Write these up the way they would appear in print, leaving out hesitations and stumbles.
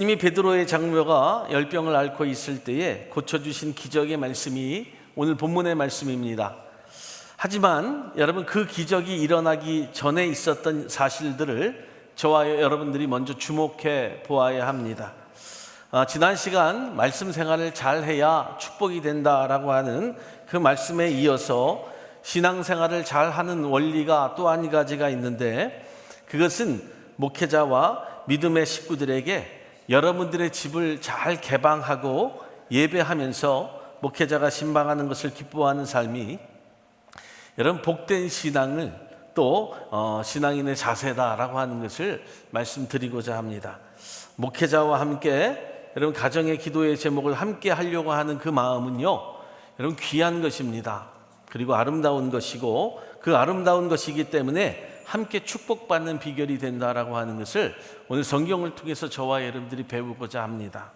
이미 베드로의 장녀가 열병을 앓고 있을 때에 고쳐주신 기적의 말씀이 오늘 본문의 말씀입니다. 하지만 여러분, 그 기적이 일어나기 전에 있었던 사실들을 저와 여러분들이 먼저 주목해 보아야 합니다. 지난 시간 말씀 생활을 잘해야 축복이 된다라고 하는 그 말씀에 이어서 신앙생활을 잘하는 원리가 또 한 가지가 있는데, 그것은 목회자와 믿음의 식구들에게 여러분들의 집을 잘 개방하고 예배하면서 목회자가 신방하는 것을 기뻐하는 삶이 여러분 복된 신앙을 또 신앙인의 자세다라고 하는 것을 말씀드리고자 합니다. 목회자와 함께 여러분 가정의 기도의 제목을 함께 하려고 하는 그 마음은요, 여러분 귀한 것입니다. 그리고 아름다운 것이고, 그 아름다운 것이기 때문에 함께 축복받는 비결이 된다라고 하는 것을 오늘 성경을 통해서 저와 여러분들이 배우고자 합니다.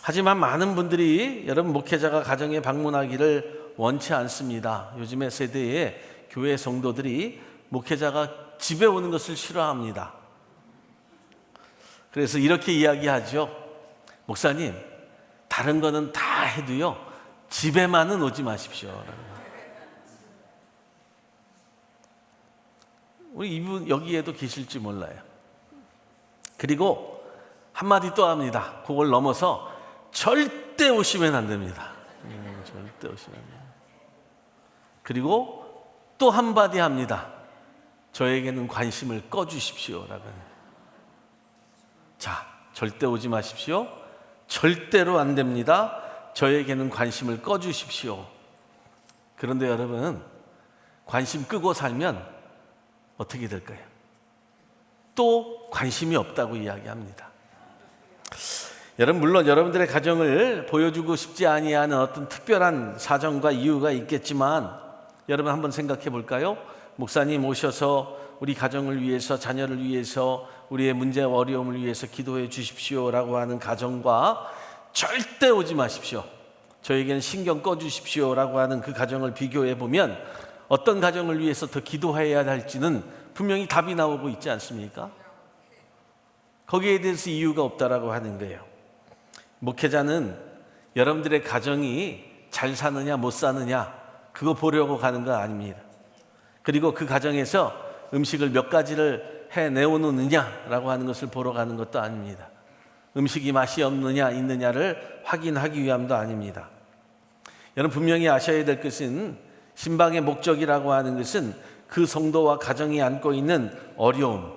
하지만 많은 분들이 여러분 목회자가 가정에 방문하기를 원치 않습니다. 요즘의 세대의 교회 성도들이 목회자가 집에 오는 것을 싫어합니다. 그래서 이렇게 이야기하죠. 목사님, 다른 거는 다 해도요, 집에만은 오지 마십시오. 우리 이분 여기에도 계실지 몰라요. 그리고 한마디 또 합니다. 그걸 넘어서 절대 오시면 안 됩니다. 절대 오시면 안 됩니다. 그리고 또 한마디 합니다. 저에게는 관심을 꺼주십시오라고. 자, 절대 오지 마십시오. 절대로 안 됩니다. 저에게는 관심을 꺼주십시오. 그런데 여러분, 관심 끄고 살면 어떻게 될까요? 또 관심이 없다고 이야기합니다. 여러분, 물론 여러분들의 가정을 보여주고 싶지 아니하는 어떤 특별한 사정과 이유가 있겠지만, 여러분 한번 생각해 볼까요? 목사님 오셔서 우리 가정을 위해서, 자녀를 위해서, 우리의 문제와 어려움을 위해서 기도해 주십시오라고 하는 가정과 절대 오지 마십시오, 저에게는 신경 꺼주십시오라고 하는 그 가정을 비교해 보면 어떤 가정을 위해서 더 기도해야 할지는 분명히 답이 나오고 있지 않습니까? 거기에 대해서 이유가 없다라고 하는 거예요. 목회자는 여러분들의 가정이 잘 사느냐 못 사느냐 그거 보려고 가는 거 아닙니다. 그리고 그 가정에서 음식을 몇 가지를 해내오느냐라고 하는 것을 보러 가는 것도 아닙니다. 음식이 맛이 없느냐 있느냐를 확인하기 위함도 아닙니다. 여러분 분명히 아셔야 될 것은, 신방의 목적이라고 하는 것은 그 성도와 가정이 안고 있는 어려움,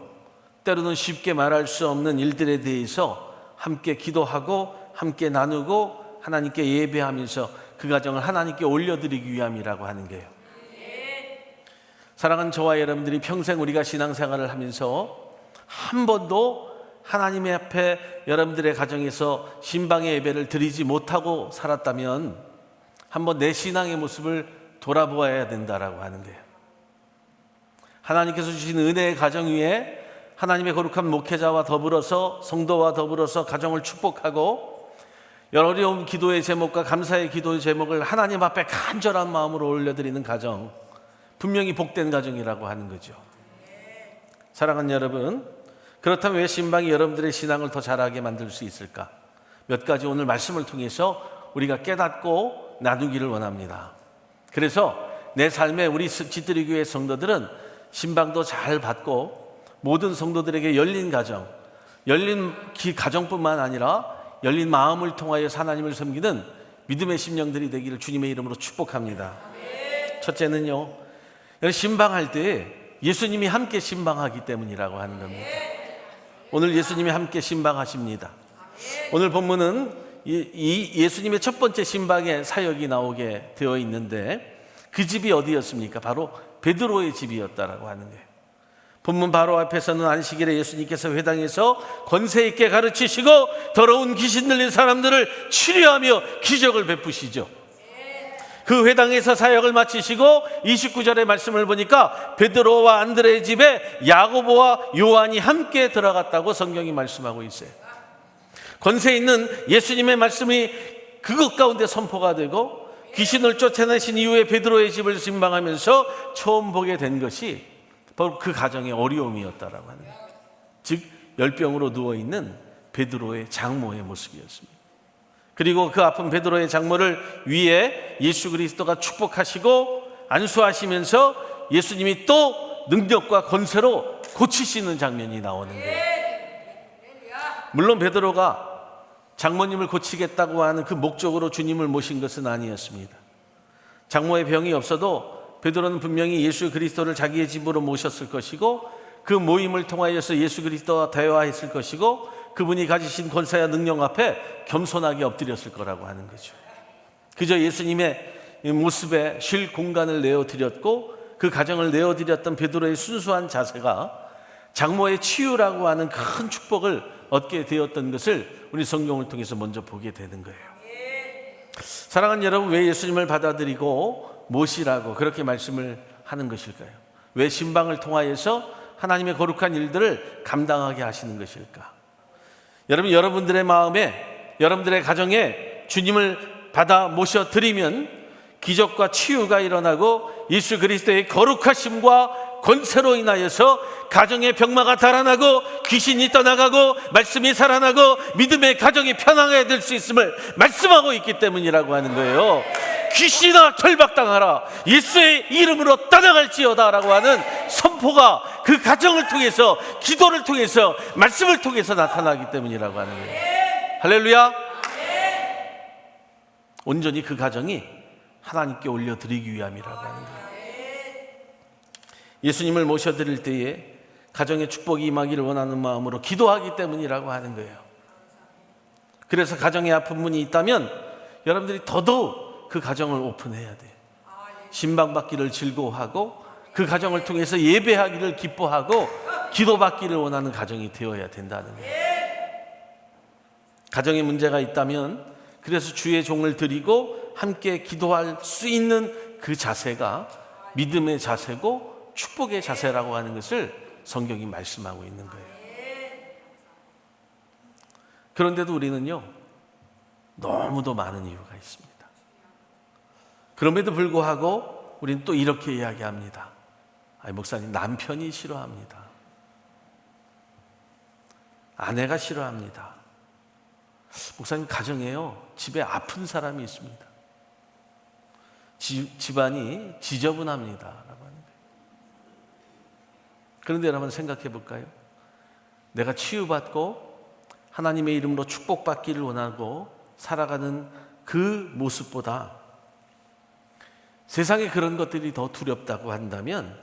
때로는 쉽게 말할 수 없는 일들에 대해서 함께 기도하고 함께 나누고 하나님께 예배하면서 그 가정을 하나님께 올려드리기 위함이라고 하는 거예요. 사랑하는 저와 여러분들이 평생 우리가 신앙생활을 하면서 한 번도 하나님의 앞에 여러분들의 가정에서 신방의 예배를 드리지 못하고 살았다면 한번 내 신앙의 모습을 돌아보아야 된다라고 하는 거예요. 하나님께서 주신 은혜의 가정 위에 하나님의 거룩한 목회자와 더불어서, 성도와 더불어서 가정을 축복하고 어려운 기도의 제목과 감사의 기도의 제목을 하나님 앞에 간절한 마음으로 올려드리는 가정, 분명히 복된 가정이라고 하는 거죠. 사랑하는 여러분, 그렇다면 왜 신방이 여러분들의 신앙을 더 잘하게 만들 수 있을까? 몇 가지 오늘 말씀을 통해서 우리가 깨닫고 나누기를 원합니다. 그래서 내 삶에 우리 지드리 교회 성도들은 신방도 잘 받고 모든 성도들에게 열린 가정, 열린 가정뿐만 아니라 열린 마음을 통하여 하나님을 섬기는 믿음의 심령들이 되기를 주님의 이름으로 축복합니다. 첫째는요, 신방할 때 예수님이 함께 신방하기 때문이라고 하는 겁니다. 오늘 예수님이 함께 신방하십니다. 오늘 본문은 이 예수님의 첫 번째 신방의 사역이 나오게 되어 있는데, 그 집이 어디였습니까? 바로 베드로의 집이었다라고 하는 거예요. 본문 바로 앞에서는 안식일에 예수님께서 회당에서 권세 있게 가르치시고 더러운 귀신 들린 사람들을 치료하며 기적을 베푸시죠. 그 회당에서 사역을 마치시고 29절의 말씀을 보니까 베드로와 안드레의 집에 야고보와 요한이 함께 들어갔다고 성경이 말씀하고 있어요. 권세 있는 예수님의 말씀이 그것 가운데 선포가 되고 귀신을 쫓아내신 이후에 베드로의 집을 신방하면서 처음 보게 된 것이 바로 그 가정의 어려움이었다라고 하는 거예요. 즉 열병으로 누워있는 베드로의 장모의 모습이었습니다. 그리고 그 아픈 베드로의 장모를 위해 예수 그리스도가 축복하시고 안수하시면서 예수님이 또 능력과 권세로 고치시는 장면이 나오는 거예요. 물론 베드로가 장모님을 고치겠다고 하는 그 목적으로 주님을 모신 것은 아니었습니다. 장모의 병이 없어도 베드로는 분명히 예수 그리스도를 자기의 집으로 모셨을 것이고 그 모임을 통하여서 예수 그리스도와 대화했을 것이고 그분이 가지신 권세와 능력 앞에 겸손하게 엎드렸을 거라고 하는 거죠. 그저 예수님의 모습에 쉴 공간을 내어드렸고 그 가정을 내어드렸던 베드로의 순수한 자세가 장모의 치유라고 하는 큰 축복을 얻게 되었던 것을 우리 성경을 통해서 먼저 보게 되는 거예요. 사랑하는 여러분, 왜 예수님을 받아들이고 모시라고 그렇게 말씀을 하는 것일까요? 왜 신방을 통하여서 하나님의 거룩한 일들을 감당하게 하시는 것일까? 여러분, 여러분들의 마음에, 여러분들의 가정에 주님을 받아 모셔드리면 기적과 치유가 일어나고 예수 그리스도의 거룩하심과 권세로 인하여서 가정의 병마가 달아나고 귀신이 떠나가고 말씀이 살아나고 믿음의 가정이 편안하게 될 수 있음을 말씀하고 있기 때문이라고 하는 거예요. 귀신아 결박당하라, 예수의 이름으로 떠나갈지어다 라고 하는 선포가 그 가정을 통해서, 기도를 통해서, 말씀을 통해서 나타나기 때문이라고 하는 거예요. 할렐루야. 온전히 그 가정이 하나님께 올려드리기 위함이라고 하는 거예요. 예수님을 모셔드릴 때에 가정의 축복이 임하기를 원하는 마음으로 기도하기 때문이라고 하는 거예요. 그래서 가정에 아픈 분이 있다면 여러분들이 더더욱 그 가정을 오픈해야 돼요. 신방받기를 즐거워하고 그 가정을 통해서 예배하기를 기뻐하고 기도받기를 원하는 가정이 되어야 된다는 거예요. 가정에 문제가 있다면 그래서 주의 종을 드리고 함께 기도할 수 있는 그 자세가 믿음의 자세고 축복의 자세라고 하는 것을 성경이 말씀하고 있는 거예요. 그런데도 우리는요, 너무도 많은 이유가 있습니다. 그럼에도 불구하고 우리는 또 이렇게 이야기합니다. 목사님, 남편이 싫어합니다. 아내가 싫어합니다. 목사님, 가정에요, 집에 아픈 사람이 있습니다. 집안이 지저분합니다 라고 하는 거예요. 그런데 여러분 생각해 볼까요? 내가 치유받고 하나님의 이름으로 축복받기를 원하고 살아가는 그 모습보다 세상에 그런 것들이 더 두렵다고 한다면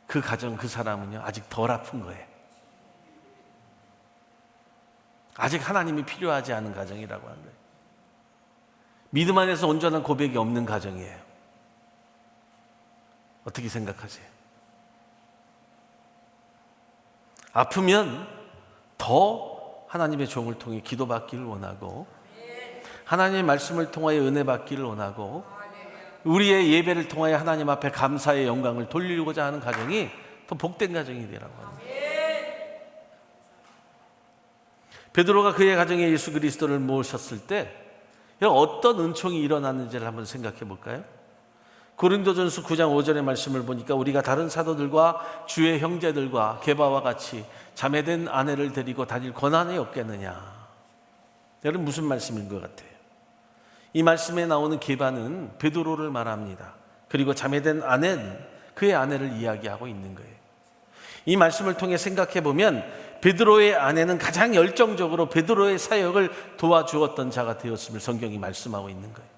그 가정, 그 사람은요, 아직 덜 아픈 거예요. 아직 하나님이 필요하지 않은 가정이라고 하는 거예요. 믿음 안에서 온전한 고백이 없는 가정이에요. 어떻게 생각하세요? 아프면 더 하나님의 종을 통해 기도받기를 원하고 하나님의 말씀을 통하여 은혜 받기를 원하고 우리의 예배를 통하여 하나님 앞에 감사의 영광을 돌리고자 하는 가정이 더 복된 가정이 되라고 합니다. 베드로가 그의 가정에 예수 그리스도를 모셨을 때 어떤 은총이 일어났는지를 한번 생각해 볼까요? 고린도전서 9장 5절의 말씀을 보니까 우리가 다른 사도들과 주의 형제들과 게바와 같이 자매된 아내를 데리고 다닐 권한이 없겠느냐. 여러분, 무슨 말씀인 것 같아요? 이 말씀에 나오는 게바는 베드로를 말합니다. 그리고 자매된 아내는 그의 아내를 이야기하고 있는 거예요. 이 말씀을 통해 생각해 보면 베드로의 아내는 가장 열정적으로 베드로의 사역을 도와주었던 자가 되었음을 성경이 말씀하고 있는 거예요.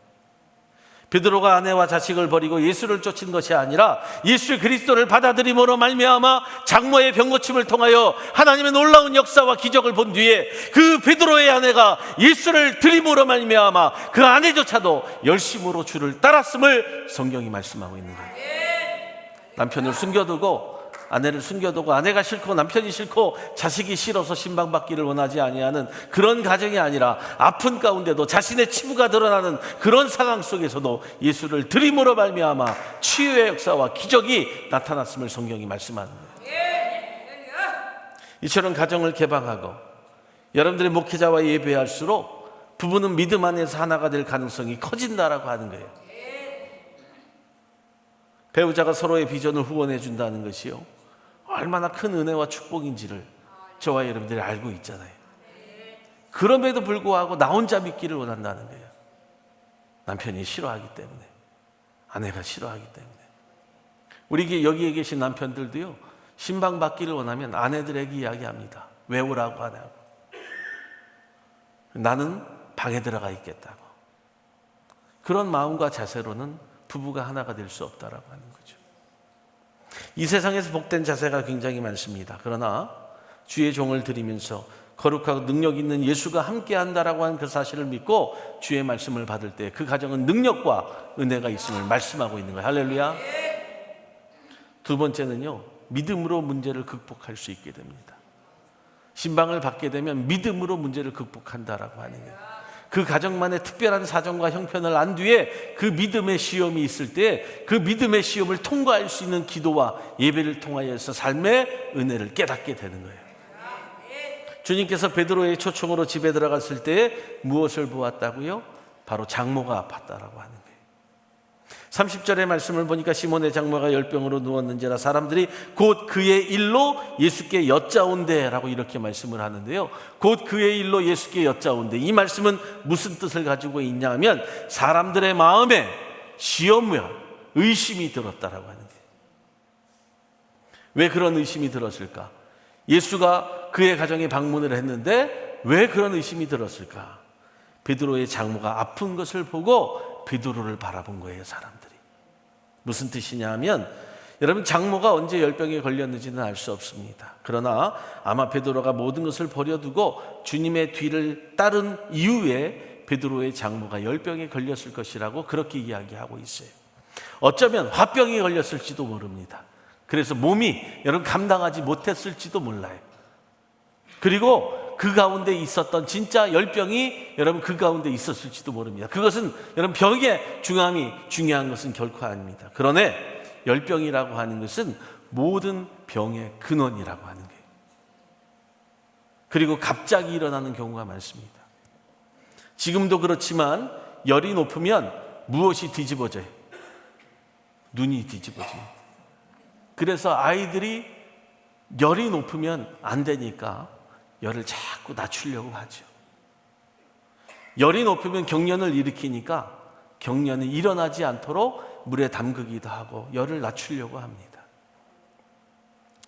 베드로가 아내와 자식을 버리고 예수를 쫓은 것이 아니라 예수 그리스도를 받아들임으로 말미암아 장모의 병고침을 통하여 하나님의 놀라운 역사와 기적을 본 뒤에 그 베드로의 아내가 예수를 드림으로 말미암아 그 아내조차도 열심으로 주를 따랐음을 성경이 말씀하고 있는 거예요. 남편을 숨겨두고 아내를 숨겨두고 아내가 싫고 남편이 싫고 자식이 싫어서 신방받기를 원하지 아니하는 그런 가정이 아니라 아픈 가운데도 자신의 치부가 드러나는 그런 상황 속에서도 예수를 드림으로 말미암아 치유의 역사와 기적이 나타났음을 성경이 말씀하는 거예요. 이처럼 가정을 개방하고 여러분들의 목회자와 예배할수록 부부는 믿음 안에서 하나가 될 가능성이 커진다라고 하는 거예요. 배우자가 서로의 비전을 후원해 준다는 것이요, 얼마나 큰 은혜와 축복인지를 저와 여러분들이 알고 있잖아요. 그럼에도 불구하고 나 혼자 믿기를 원한다는 거예요. 남편이 싫어하기 때문에, 아내가 싫어하기 때문에. 우리 여기에 계신 남편들도요, 신방 받기를 원하면 아내들에게 이야기합니다. 왜 오라고 하냐고. 나는 방에 들어가 있겠다고. 그런 마음과 자세로는 부부가 하나가 될 수 없다라고 하는 거죠. 이 세상에서 복된 자세가 굉장히 많습니다. 그러나 주의 종을 드리면서 거룩하고 능력 있는 예수가 함께 한다라고 하는 그 사실을 믿고 주의 말씀을 받을 때 그 가정은 능력과 은혜가 있음을 말씀하고 있는 거예요. 할렐루야. 두 번째는요, 믿음으로 문제를 극복할 수 있게 됩니다. 신방을 받게 되면 믿음으로 문제를 극복한다라고 하는 거예요. 그 가정만의 특별한 사정과 형편을 안 뒤에 그 믿음의 시험이 있을 때 그 믿음의 시험을 통과할 수 있는 기도와 예배를 통하여서 삶의 은혜를 깨닫게 되는 거예요. 주님께서 베드로의 초청으로 집에 들어갔을 때 무엇을 보았다고요? 바로 장모가 아팠다라고 하는 거예요. 30절의 말씀을 보니까 시몬의 장모가 열병으로 누웠는지라 사람들이 곧 그의 일로 예수께 여짜온대라고 이렇게 말씀을 하는데요. 곧 그의 일로 예수께 여짜온대. 이 말씀은 무슨 뜻을 가지고 있냐 하면 사람들의 마음에 시험과 의심이 들었다라고 하는 거예요. 왜 그런 의심이 들었을까? 예수가 그의 가정에 방문을 했는데 왜 그런 의심이 들었을까? 베드로의 장모가 아픈 것을 보고 베드로를 바라본 거예요, 사람들이. 무슨 뜻이냐 하면 여러분, 장모가 언제 열병에 걸렸는지는 알 수 없습니다. 그러나 아마 베드로가 모든 것을 버려두고 주님의 뒤를 따른 이후에 베드로의 장모가 열병에 걸렸을 것이라고 그렇게 이야기하고 있어요. 어쩌면 화병에 걸렸을지도 모릅니다. 그래서 몸이 여러분 감당하지 못했을지도 몰라요. 그리고 그 가운데 있었던 진짜 열병이 여러분 그 가운데 있었을지도 모릅니다. 그것은 여러분 병의 중함이 중요한 것은 결코 아닙니다. 그러나 열병이라고 하는 것은 모든 병의 근원이라고 하는 거예요. 그리고 갑자기 일어나는 경우가 많습니다. 지금도 그렇지만 열이 높으면 무엇이 뒤집어져요? 눈이 뒤집어져요. 그래서 아이들이 열이 높으면 안 되니까 열을 자꾸 낮추려고 하죠. 열이 높으면 경련을 일으키니까 경련이 일어나지 않도록 물에 담그기도 하고 열을 낮추려고 합니다.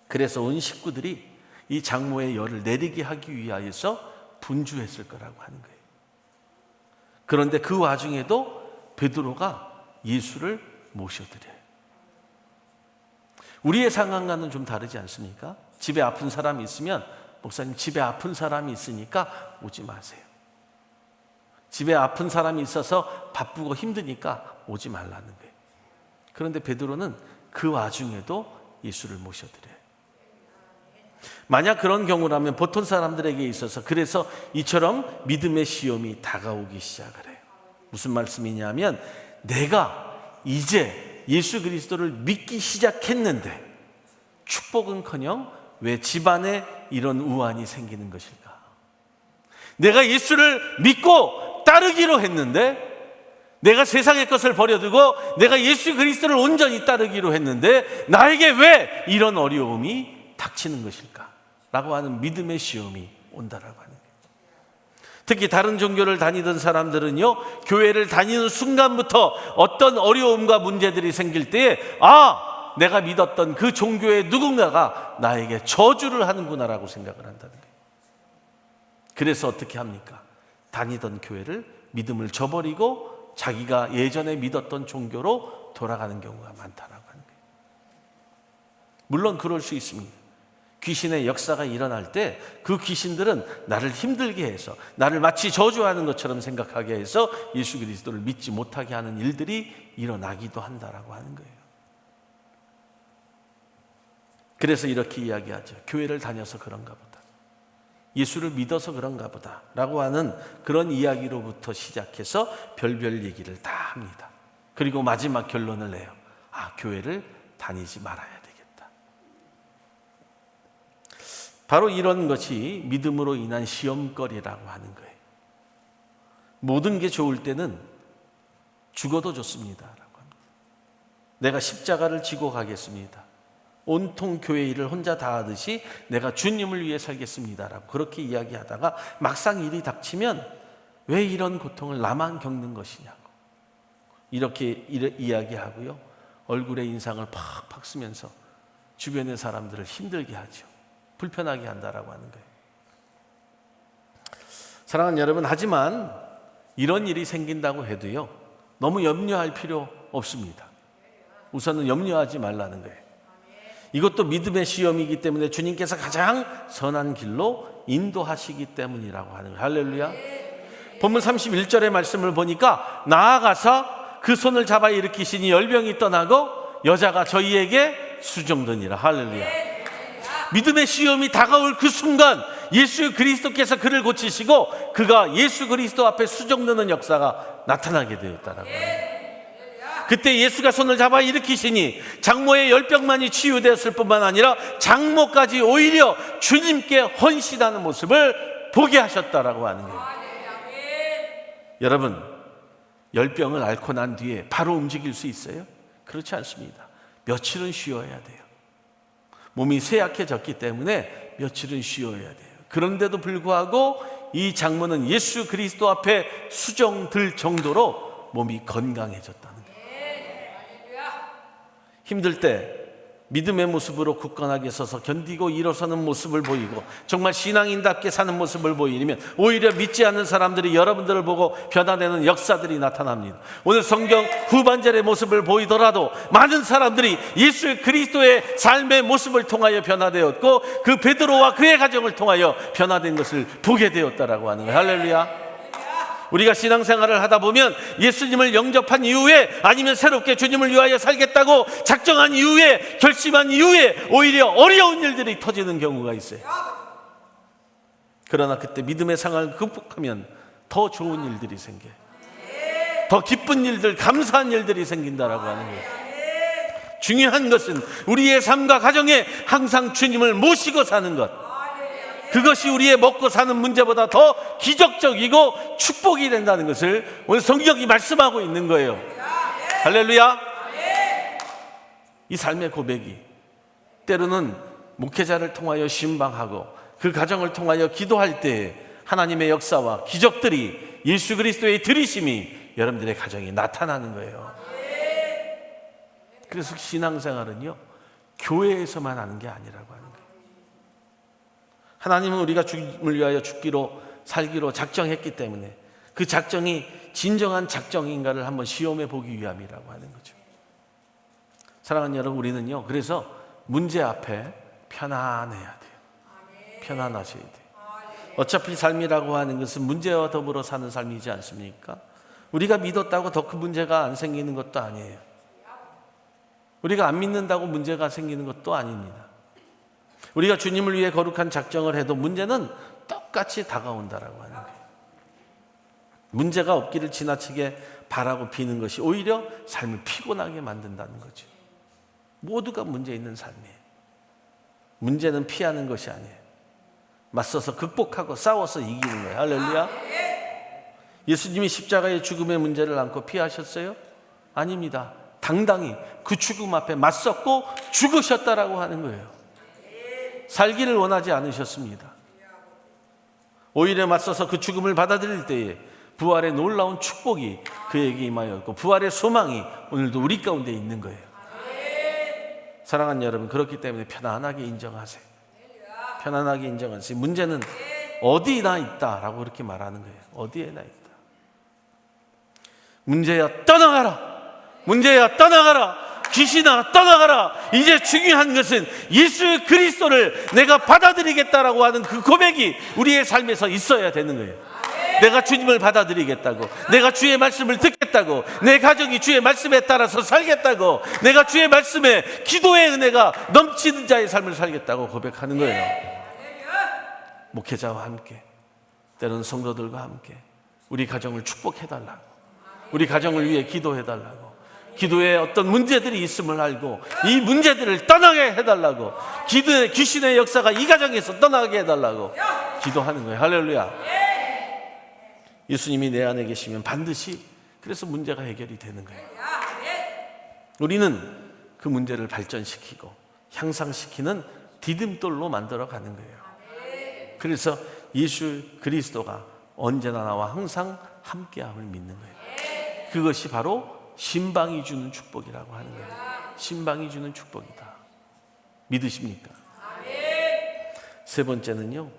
그래서 온 식구들이 이 장모의 열을 내리게 하기 위하여서 분주했을 거라고 하는 거예요. 그런데 그 와중에도 베드로가 예수를 모셔드려요. 우리의 상황과는 좀 다르지 않습니까? 집에 아픈 사람이 있으면 목사님, 집에 아픈 사람이 있으니까 오지 마세요. 집에 아픈 사람이 있어서 바쁘고 힘드니까 오지 말라는 거예요. 그런데 베드로는 그 와중에도 예수를 모셔드려요. 만약 그런 경우라면 보통 사람들에게 있어서 그래서 이처럼 믿음의 시험이 다가오기 시작을 해요. 무슨 말씀이냐면 내가 이제 예수 그리스도를 믿기 시작했는데 축복은커녕 왜 집안에 이런 우환이 생기는 것일까? 내가 예수를 믿고 따르기로 했는데 내가 세상의 것을 버려두고 내가 예수 그리스도를 온전히 따르기로 했는데 나에게 왜 이런 어려움이 닥치는 것일까? 라고 하는 믿음의 시험이 온다라고 하는 거예요. 특히 다른 종교를 다니던 사람들은요, 교회를 다니는 순간부터 어떤 어려움과 문제들이 생길 때에 내가 믿었던 그 종교의 누군가가 나에게 저주를 하는구나라고 생각을 한다는 거예요. 그래서 어떻게 합니까? 다니던 교회를 믿음을 저버리고 자기가 예전에 믿었던 종교로 돌아가는 경우가 많다라고 하는 거예요. 물론 그럴 수 있습니다. 귀신의 역사가 일어날 때 그 귀신들은 나를 힘들게 해서 나를 마치 저주하는 것처럼 생각하게 해서 예수 그리스도를 믿지 못하게 하는 일들이 일어나기도 한다라고 하는 거예요. 그래서 이렇게 이야기하죠. 교회를 다녀서 그런가 보다. 예수를 믿어서 그런가 보다 라고 하는 그런 이야기로부터 시작해서 별별 얘기를 다 합니다. 그리고 마지막 결론을 내요. 교회를 다니지 말아야 되겠다. 바로 이런 것이 믿음으로 인한 시험거리라고 하는 거예요. 모든 게 좋을 때는 죽어도 좋습니다 라고 합니다. 내가 십자가를 지고 가겠습니다. 온통 교회 일을 혼자 다 하듯이 내가 주님을 위해 살겠습니다라고 그렇게 이야기하다가 막상 일이 닥치면 왜 이런 고통을 나만 겪는 것이냐고 이렇게 이야기하고요. 얼굴에 인상을 팍팍 쓰면서 주변의 사람들을 힘들게 하죠. 불편하게 한다라고 하는 거예요. 사랑하는 여러분, 하지만 이런 일이 생긴다고 해도요, 너무 염려할 필요 없습니다. 우선은 염려하지 말라는 거예요. 이것도 믿음의 시험이기 때문에 주님께서 가장 선한 길로 인도하시기 때문이라고 하는 거예요. 할렐루야. 본문 31절의 말씀을 보니까 나아가서 그 손을 잡아 일으키시니 열병이 떠나고 여자가 저희에게 수종되니라. 할렐루야. 믿음의 시험이 다가올 그 순간 예수 그리스도께서 그를 고치시고 그가 예수 그리스도 앞에 수종되는 역사가 나타나게 되었다라고 합니다. 그때 예수가 손을 잡아 일으키시니 장모의 열병만이 치유되었을 뿐만 아니라 장모까지 오히려 주님께 헌신하는 모습을 보게 하셨다라고 하는 거예요. 여러분, 열병을 앓고 난 뒤에 바로 움직일 수 있어요? 그렇지 않습니다. 며칠은 쉬어야 돼요. 몸이 쇠약해졌기 때문에 며칠은 쉬어야 돼요. 그런데도 불구하고 이 장모는 예수 그리스도 앞에 수정될 정도로 몸이 건강해졌다는 거예요. 힘들 때 믿음의 모습으로 굳건하게 서서 견디고 일어서는 모습을 보이고 정말 신앙인답게 사는 모습을 보이면 오히려 믿지 않는 사람들이 여러분들을 보고 변화되는 역사들이 나타납니다. 오늘 성경 후반절의 모습을 보이더라도 많은 사람들이 예수 그리스도의 삶의 모습을 통하여 변화되었고 그 베드로와 그의 가정을 통하여 변화된 것을 보게 되었다라고 하는 거예요. 할렐루야. 우리가 신앙생활을 하다 보면 예수님을 영접한 이후에 아니면 새롭게 주님을 위하여 살겠다고 작정한 이후에 결심한 이후에 오히려 어려운 일들이 터지는 경우가 있어요. 그러나 그때 믿음의 상황을 극복하면 더 좋은 일들이 생겨요. 더 기쁜 일들, 감사한 일들이 생긴다라고 하는 거예요. 중요한 것은 우리의 삶과 가정에 항상 주님을 모시고 사는 것, 그것이 우리의 먹고 사는 문제보다 더 기적적이고 축복이 된다는 것을 오늘 성경이 말씀하고 있는 거예요. 할렐루야. 이 삶의 고백이 때로는 목회자를 통하여 신방하고 그 가정을 통하여 기도할 때 하나님의 역사와 기적들이 예수 그리스도의 들이심이 여러분들의 가정에 나타나는 거예요. 그래서 신앙생활은요, 교회에서만 하는 게 아니라고 하는 거예요. 하나님은 우리가 주님을 위하여 죽기로 살기로 작정했기 때문에 그 작정이 진정한 작정인가를 한번 시험해 보기 위함이라고 하는 거죠. 사랑하는 여러분, 우리는요, 그래서 문제 앞에 편안해야 돼요. 편안하셔야 돼요. 어차피 삶이라고 하는 것은 문제와 더불어 사는 삶이지 않습니까? 우리가 믿었다고 더 큰 문제가 안 생기는 것도 아니에요. 우리가 안 믿는다고 문제가 생기는 것도 아닙니다. 우리가 주님을 위해 거룩한 작정을 해도 문제는 똑같이 다가온다라고 하는 거예요. 문제가 없기를 지나치게 바라고 비는 것이 오히려 삶을 피곤하게 만든다는 거죠. 모두가 문제 있는 삶이에요. 문제는 피하는 것이 아니에요. 맞서서 극복하고 싸워서 이기는 거예요. 할렐루야. 예수님이 십자가의 죽음의 문제를 안고 피하셨어요? 아닙니다. 당당히 그 죽음 앞에 맞섰고 죽으셨다라고 하는 거예요. 살기를 원하지 않으셨습니다. 오히려 맞서서 그 죽음을 받아들일 때에 부활의 놀라운 축복이 그에게 임하였고 부활의 소망이 오늘도 우리 가운데 있는 거예요. 사랑하는 여러분, 그렇기 때문에 편안하게 인정하세요. 편안하게 인정하세요. 문제는 어디나 있다라고 그렇게 말하는 거예요. 어디에나 있다. 문제야 떠나가라. 문제야 떠나가라. 귀신아 떠나가라. 이제 중요한 것은 예수 그리스도를 내가 받아들이겠다라고 하는 그 고백이 우리의 삶에서 있어야 되는 거예요. 내가 주님을 받아들이겠다고, 내가 주의 말씀을 듣겠다고, 내 가정이 주의 말씀에 따라서 살겠다고, 내가 주의 말씀에 기도의 은혜가 넘치는 자의 삶을 살겠다고 고백하는 거예요. 목회자와 함께, 때로는 성도들과 함께 우리 가정을 축복해달라고, 우리 가정을 위해 기도해달라고, 기도에 어떤 문제들이 있음을 알고 이 문제들을 떠나게 해달라고, 기도의 귀신의 역사가 이 가정에서 떠나게 해달라고 기도하는 거예요. 할렐루야. 예수님이 내 안에 계시면 반드시 그래서 문제가 해결이 되는 거예요. 우리는 그 문제를 발전시키고 향상시키는 디딤돌로 만들어 가는 거예요. 그래서 예수 그리스도가 언제나 나와 항상 함께함을 믿는 거예요. 그것이 바로 신방이 주는 축복이라고 하는 거예요. 신방이 주는 축복이다. 믿으십니까? 세 번째는요,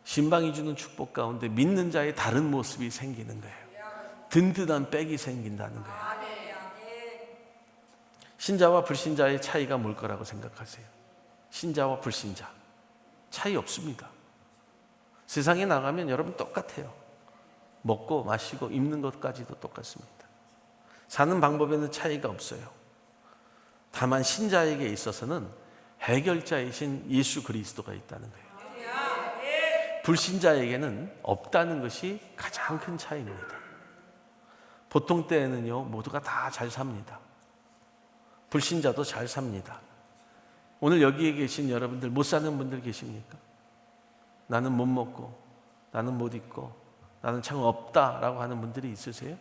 신방이 주는 축복 가운데 믿는 자의 다른 모습이 생기는 거예요. 든든한 백이 생긴다는 거예요. 신자와 불신자의 차이가 뭘 거라고 생각하세요? 신자와 불신자 차이 없습니다. 세상에 나가면 여러분 똑같아요. 먹고 마시고 입는 것까지도 똑같습니다. 사는 방법에는 차이가 없어요. 다만 신자에게 있어서는 해결자이신 예수 그리스도가 있다는 거예요. 불신자에게는 없다는 것이 가장 큰 차이입니다. 보통 때에는요, 모두가 다 잘 삽니다. 불신자도 잘 삽니다. 오늘 여기에 계신 여러분들 못 사는 분들 계십니까? 나는 못 먹고, 나는 못 입고, 나는 참 없다라고 하는 분들이 있으세요?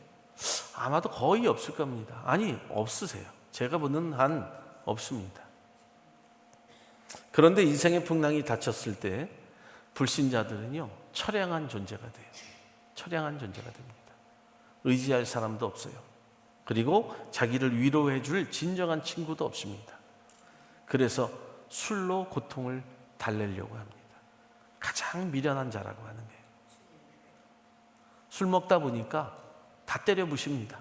아마도 거의 없을 겁니다. 아니, 없으세요. 제가 보는 한 없습니다. 그런데 인생의 풍랑이 닥쳤을 때 불신자들은요, 처량한 존재가 돼요. 처량한 존재가 됩니다. 의지할 사람도 없어요. 그리고 자기를 위로해 줄 진정한 친구도 없습니다. 그래서 술로 고통을 달래려고 합니다. 가장 미련한 자라고 하는 거예요. 술 먹다 보니까 다 때려 부십니다.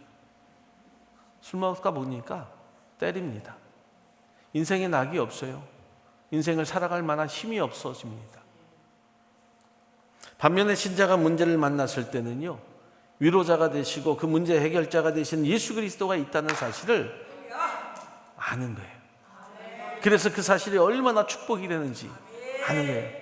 술 먹다 보니까 때립니다. 인생에 낙이 없어요. 인생을 살아갈 만한 힘이 없어집니다. 반면에 신자가 문제를 만났을 때는요, 위로자가 되시고 그 문제 해결자가 되신 예수 그리스도가 있다는 사실을 아는 거예요. 그래서 그 사실이 얼마나 축복이 되는지 아는 거예요.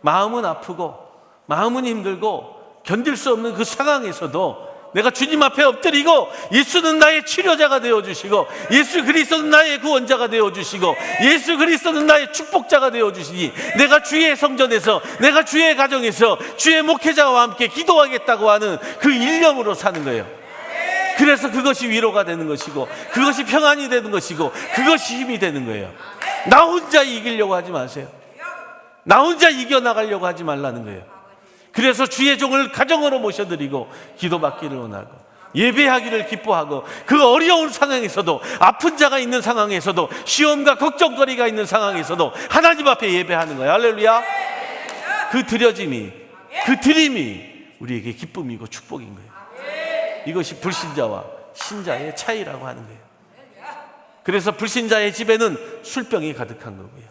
마음은 아프고 마음은 힘들고 견딜 수 없는 그 상황에서도 내가 주님 앞에 엎드리고 예수는 나의 치료자가 되어주시고 예수 그리스도는 나의 구원자가 되어주시고 예수 그리스도는 나의 축복자가 되어주시니 내가 주의 성전에서, 내가 주의 가정에서 주의 목회자와 함께 기도하겠다고 하는 그 일념으로 사는 거예요. 그래서 그것이 위로가 되는 것이고 그것이 평안이 되는 것이고 그것이 힘이 되는 거예요. 나 혼자 이기려고 하지 마세요. 나 혼자 이겨나가려고 하지 말라는 거예요. 그래서 주의 종을 가정으로 모셔드리고 기도받기를 원하고 예배하기를 기뻐하고 그 어려운 상황에서도, 아픈 자가 있는 상황에서도, 시험과 걱정거리가 있는 상황에서도 하나님 앞에 예배하는 거예요. 할렐루야. 그 드려짐이, 그 드림이 우리에게 기쁨이고 축복인 거예요. 이것이 불신자와 신자의 차이라고 하는 거예요. 그래서 불신자의 집에는 술병이 가득한 거고요,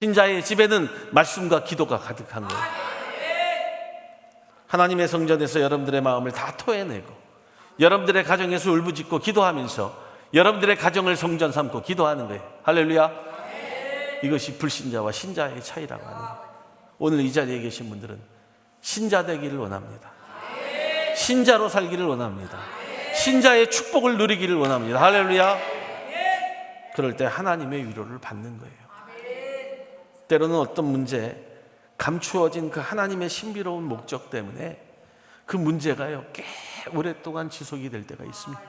신자의 집에는 말씀과 기도가 가득한 거예요. 하나님의 성전에서 여러분들의 마음을 다 토해내고 여러분들의 가정에서 울부짖고 기도하면서 여러분들의 가정을 성전 삼고 기도하는 거예요. 할렐루야. 이것이 불신자와 신자의 차이라고 하는 거예요. 오늘 이 자리에 계신 분들은 신자 되기를 원합니다. 신자로 살기를 원합니다. 신자의 축복을 누리기를 원합니다. 할렐루야. 그럴 때 하나님의 위로를 받는 거예요. 때로는 어떤 문제, 감추어진 그 하나님의 신비로운 목적 때문에 그 문제가요, 꽤 오랫동안 지속이 될 때가 있습니다.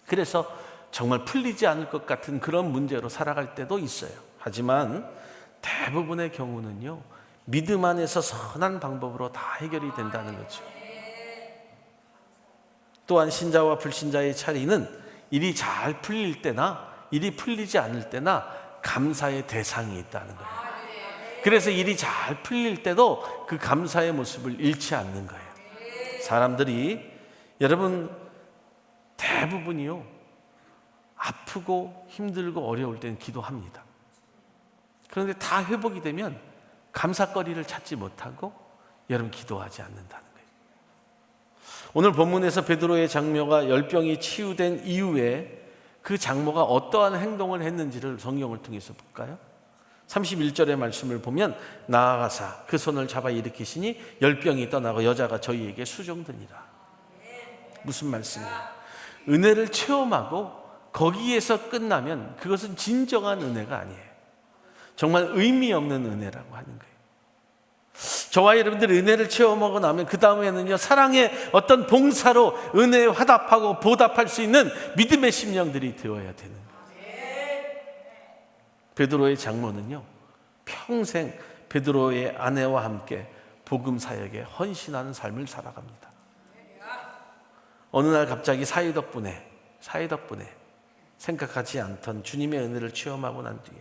그래서 정말 풀리지 않을 것 같은 그런 문제로 살아갈 때도 있어요. 하지만 대부분의 경우는요, 믿음 안에서 선한 방법으로 다 해결이 된다는 거죠. 또한 신자와 불신자의 차이는 일이 잘 풀릴 때나 일이 풀리지 않을 때나 감사의 대상이 있다는 거예요. 그래서 일이 잘 풀릴 때도 그 감사의 모습을 잃지 않는 거예요. 사람들이, 여러분 대부분이요, 아프고 힘들고 어려울 때는 기도합니다. 그런데 다 회복이 되면 감사거리를 찾지 못하고 여러분 기도하지 않는다는 거예요. 오늘 본문에서 베드로의 장모가 열병이 치유된 이후에 그 장모가 어떠한 행동을 했는지를 성경을 통해서 볼까요? 31절의 말씀을 보면 나아가사 그 손을 잡아 일으키시니 열병이 떠나고 여자가 저희에게 수종드니라. 무슨 말씀이에요? 은혜를 체험하고 거기에서 끝나면 그것은 진정한 은혜가 아니에요. 정말 의미 없는 은혜라고 하는 거예요. 저와 여러분들 은혜를 체험하고 나면 그 다음에는요, 사랑의 어떤 봉사로 은혜에 화답하고 보답할 수 있는 믿음의 심령들이 되어야 되는 거예요. 베드로의 장모는요, 평생 베드로의 아내와 함께 복음 사역에 헌신하는 삶을 살아갑니다. 어느 날 갑자기 사이 덕분에 생각하지 않던 주님의 은혜를 체험하고 난 뒤에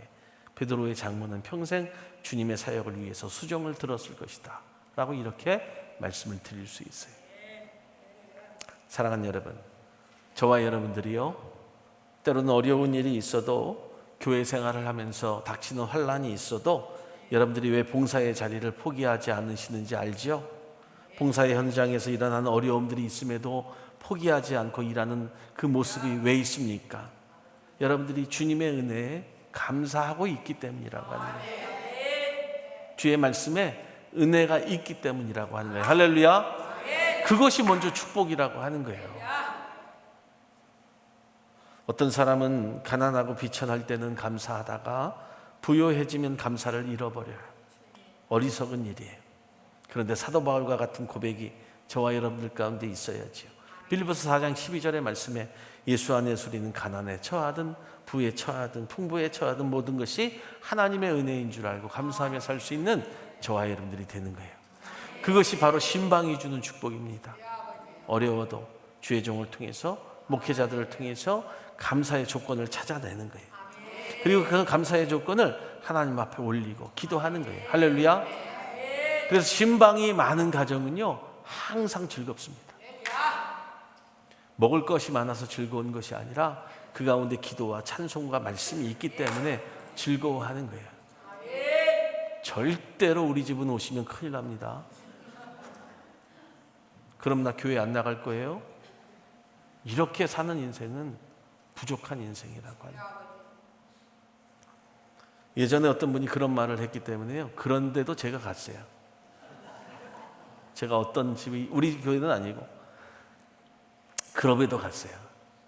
베드로의 장모는 평생 주님의 사역을 위해서 수종을 들었을 것이다 라고 이렇게 말씀을 드릴 수 있어요. 사랑하는 여러분, 저와 여러분들이요, 때로는 어려운 일이 있어도, 교회 생활을 하면서 닥치는 환난이 있어도 여러분들이 왜 봉사의 자리를 포기하지 않으시는지 알지요? 봉사의 현장에서 일어나는 어려움들이 있음에도 포기하지 않고 일하는 그 모습이 왜 있습니까? 여러분들이 주님의 은혜에 감사하고 있기 때문이라고 하는 거예요. 주의 말씀에 은혜가 있기 때문이라고 하는 거예요. 할렐루야. 그것이 먼저 축복이라고 하는 거예요. 어떤 사람은 가난하고 비천할 때는 감사하다가 부유해지면 감사를 잃어버려요. 어리석은 일이에요. 그런데 사도 바울과 같은 고백이 저와 여러분들 가운데 있어야지요. 빌립보서 4장 12절의 말씀에 예수 안에서 우리는 가난에 처하든 부에 처하든 풍부에 처하든 모든 것이 하나님의 은혜인 줄 알고 감사하며 살 수 있는 저와 여러분들이 되는 거예요. 그것이 바로 신방이 주는 축복입니다. 어려워도 주의 종을 통해서, 목회자들을 통해서 감사의 조건을 찾아내는 거예요. 그리고 그 감사의 조건을 하나님 앞에 올리고 기도하는 거예요. 할렐루야. 그래서 신방이 많은 가정은요, 항상 즐겁습니다. 먹을 것이 많아서 즐거운 것이 아니라 그 가운데 기도와 찬송과 말씀이 있기 때문에 즐거워하는 거예요. 절대로 우리 집은 오시면 큰일 납니다. 그럼 나 교회 안 나갈 거예요? 이렇게 사는 인생은 부족한 인생이라고 합니다. 예전에 어떤 분이 그런 말을 했기 때문에요, 그런데도 제가 갔어요. 제가 어떤 집이, 우리 교회는 아니고 그럼에도 갔어요.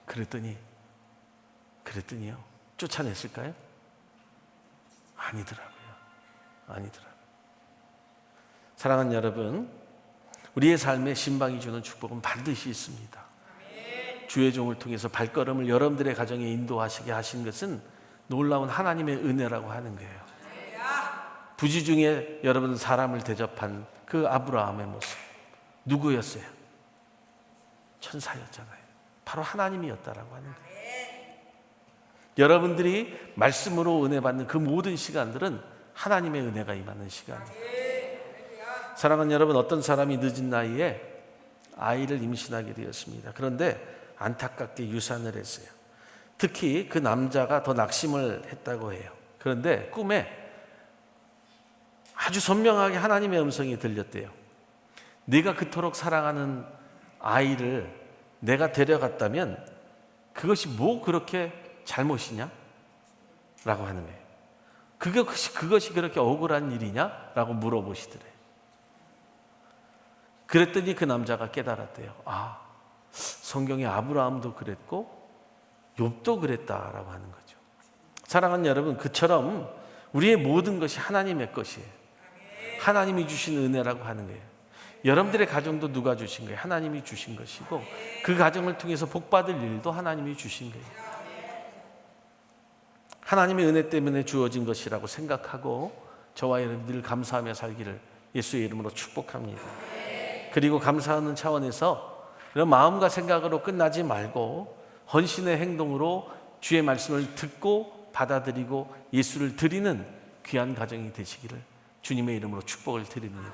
그랬더니요, 쫓아냈을까요? 아니더라고요. 사랑하는 여러분, 우리의 삶에 신방이 주는 축복은 반드시 있습니다. 주의 종을 통해서 발걸음을 여러분들의 가정에 인도하시게 하신 것은 놀라운 하나님의 은혜라고 하는 거예요. 부지 중에 여러분 사람을 대접한 그 아브라함의 모습, 누구였어요? 천사였잖아요. 바로 하나님이었다라고 하는 거예요. 여러분들이 말씀으로 은혜 받는 그 모든 시간들은 하나님의 은혜가 임하는 시간이에요. 사랑하는 여러분, 어떤 사람이 늦은 나이에 아이를 임신하게 되었습니다. 그런데 안타깝게 유산을 했어요. 특히 그 남자가 더 낙심을 했다고 해요. 그런데 꿈에 아주 선명하게 하나님의 음성이 들렸대요. 네가 그토록 사랑하는 아이를 내가 데려갔다면 그것이 뭐 그렇게 잘못이냐? 라고 하는 거예요. 그것이 그렇게 억울한 일이냐? 라고 물어보시더래요. 그랬더니 그 남자가 깨달았대요. 아, 성경에 아브라함도 그랬고 욥도 그랬다라고 하는 거죠. 사랑하는 여러분, 그처럼 우리의 모든 것이 하나님의 것이에요. 하나님이 주신 은혜라고 하는 거예요. 여러분들의 가정도 누가 주신 거예요? 하나님이 주신 것이고, 그 가정을 통해서 복받을 일도 하나님이 주신 거예요. 하나님의 은혜 때문에 주어진 것이라고 생각하고 저와 여러분들 감사하며 살기를 예수의 이름으로 축복합니다. 그리고 감사하는 차원에서 이런 마음과 생각으로 끝나지 말고 헌신의 행동으로 주의 말씀을 듣고 받아들이고 예수를 드리는 귀한 가정이 되시기를 주님의 이름으로 축복을 드립니다.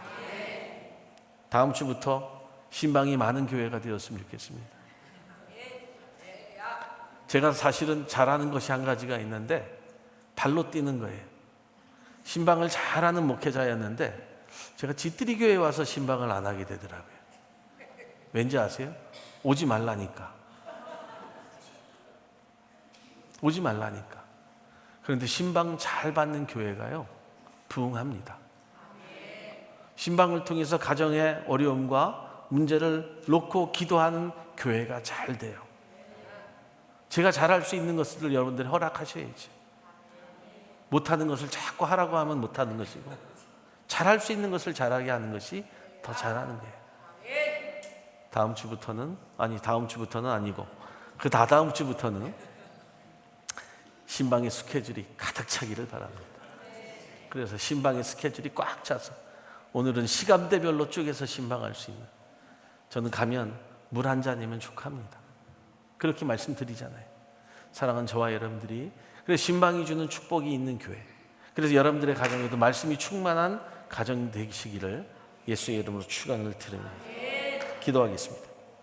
다음 주부터 신방이 많은 교회가 되었으면 좋겠습니다. 제가 사실은 잘하는 것이 한 가지가 있는데 발로 뛰는 거예요. 신방을 잘하는 목회자였는데 제가 지뜨리 교회에 와서 신방을 안 하게 되더라고요. 왠지 아세요? 오지 말라니까. 그런데 신방 잘 받는 교회가요, 부흥합니다. 신방을 통해서 가정의 어려움과 문제를 놓고 기도하는 교회가 잘 돼요. 제가 잘할 수 있는 것들을 여러분들이 허락하셔야죠. 못하는 것을 자꾸 하라고 하면 못하는 것이고, 잘할 수 있는 것을 잘하게 하는 것이 더 잘하는 거예요. 다음 주부터는 아니고 그 다다음 주부터는 신방의 스케줄이 가득 차기를 바랍니다. 그래서 신방의 스케줄이 꽉 차서 오늘은 시간대별로 쪼개서 신방할 수 있는, 저는 가면 물 한 잔이면 족합니다. 그렇게 말씀드리잖아요. 사랑하는 저와 여러분들이, 그래서 신방이 주는 축복이 있는 교회, 그래서 여러분들의 가정에도 말씀이 충만한 가정 되시기를 예수의 이름으로 축원을 드립니다. 기도하겠습니다.